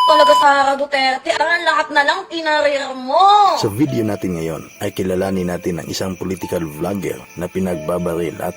talaga, Sara Duterte. Ang lahat na lang kinarir mo. Sa video natin ngayon ay kilalanin natin ang isang political vlogger na pinagbabaril at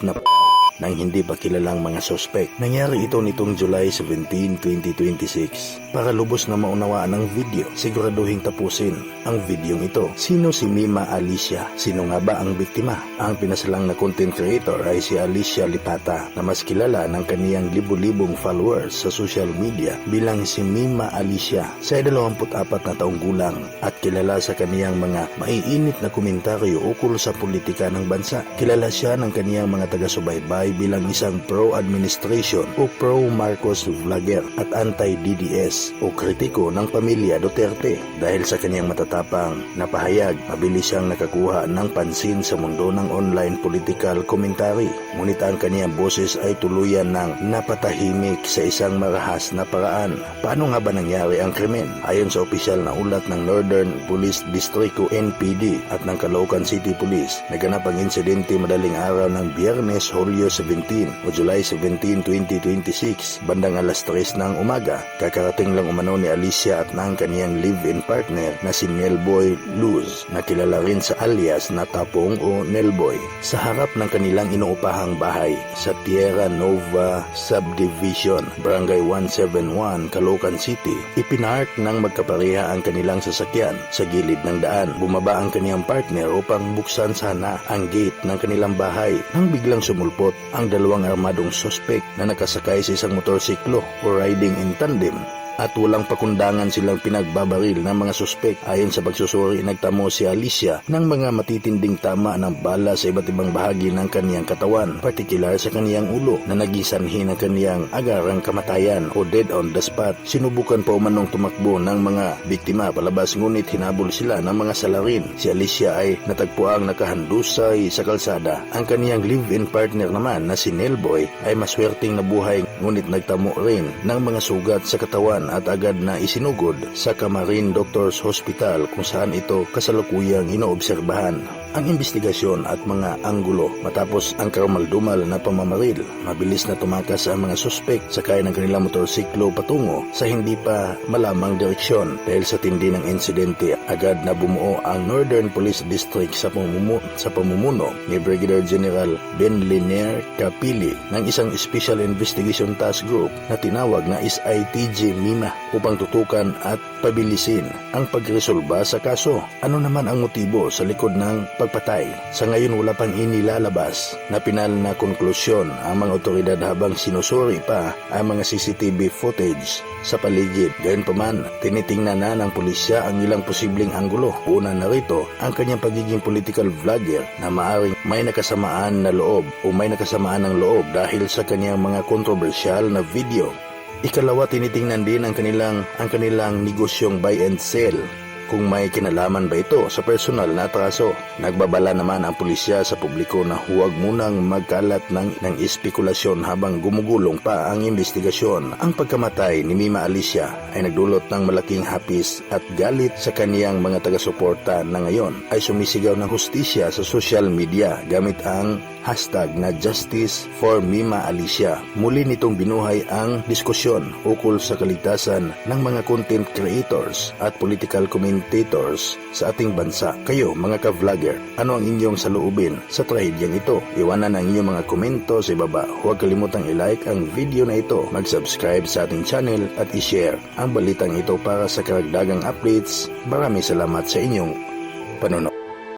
nang hindi pa kilalang mga sospek. Nangyari ito nitong July 17, 2026. Para lubos na maunawaan ang video, siguraduhin tapusin ang videong ito. Sino si Mima Alicia? Sino nga ba ang biktima? Ang pinasalang na content creator ay si Alicia Lipata na mas kilala ng kaniyang libu-libong followers sa social media bilang si Mima Alicia. Sa 24 na taong gulang at kilala sa kaniyang mga maiinit na komentaryo ukol sa politika ng bansa. Kilala siya ng kaniyang mga taga-subaybay bilang isang pro-administration o pro-Marcos vlogger at anti-DDS o kritiko ng pamilya Duterte. Dahil sa kanyang matatapang na pahayag, mabilis siyang nakakuha ng pansin sa mundo ng online political commentary. Ngunit ang kanyang boses ay tuluyan ng napatahimik sa isang marahas na paraan. Paano nga ba nangyari ang krimen? Ayon sa opisyal na ulat ng Northern Police District o NPD at ng Caloocan City Police, naganap ang insidente madaling araw ng Biyernes, Hulyo 17 o July 17, 2026, bandang alas 3 ng umaga. Kakarating lang umano ni Alicia at ng kaniyang live-in partner na si Nelboy Luz, na kilala rin sa alias na Tapong o Nelboy, sa harap ng kanilang inuupahang bahay sa Tierra Nova Subdivision, Barangay 171, Caloocan City. Ipinark ng magkapareha ang kanilang sasakyan sa gilid ng daan. Bumaba ang kaniyang partner upang buksan sana ang gate ng kanilang bahay nang biglang sumulpot ang dalawang armadong sospek na nakasakay sa isang motorsiklo o riding in tandem. At walang pakundangan silang pinagbabaril ng mga suspek. Ayon sa pagsusuri, nagtamo si Alicia ng mga matitinding tama ng bala sa iba't ibang bahagi ng kaniyang katawan, partikular sa kaniyang ulo, na naging sanhi ng kaniyang agarang kamatayan o dead on the spot. Sinubukan pa umanong tumakbo ng mga biktima palabas, ngunit hinabol sila ng mga salarin. Si Alicia ay natagpuang nakahandusay sa kalsada. Ang kaniyang live-in partner naman na si Nelboy ay maswerteng nabuhay, ngunit nagtamo rin ng mga sugat sa katawan at agad na isinugod sa Camarin Doctors Hospital kung saan ito kasalukuyang inoobserbahan. Ang investigasyon at mga anggulo matapos ang karumaldumal na pamamaril, mabilis na tumakas ang mga suspek sakay ng kanilang motorsiklo patungo sa hindi pa malamang direksyon. Dahil sa tindi ng insidente, agad na bumuo ang Northern Police District sa pamumuno ni Brigadier General Ben Linier Capili ng isang Special Investigation Task Group na tinawag na SITG Mima upang tutukan at pabilisin ang pagresolba sa kaso. Ano naman ang motibo sa likod ng pagpatay? Sa ngayon wala pang inilalabas na pinal na konklusyon ang mga otoridad habang sinusuri pa ang mga CCTV footage sa paligid. Gayunpaman, tinitingnan na ng pulisya ang ilang posibleng anggulo. Una na rito ang kanyang pagiging political vlogger na maaring may nakasamaan na loob o may nakasamaan ng loob dahil sa kanyang mga kontrobersyal na video. Ikalawa, tinitingnan din ang kanilang negosyong buy and sell, kung may kinalaman ba ito sa personal na atraso. Nagbabala naman ang pulisya sa publiko na huwag munang magkalat ng espekulasyon habang gumugulong pa ang investigasyon. Ang pagkamatay ni Mima Alicia ay nagdulot ng malaking hapis at galit sa kaniyang mga taga-suporta na ngayon ay sumisigaw ng hustisya sa social media gamit ang hashtag na Justice for Mima Alicia. Muli nitong binuhay ang diskusyon ukol sa kaligtasan ng mga content creators at political commentators sa ating bansa. Kayo mga ka-vlogger, ano ang inyong saloobin sa trahedyang ito? Iwanan ang inyong mga komento sa ibaba. Huwag kalimutang i-like ang video na ito, mag-subscribe sa ating channel at i-share ang balitang ito para sa karagdagang updates. Maraming salamat sa inyong panonood.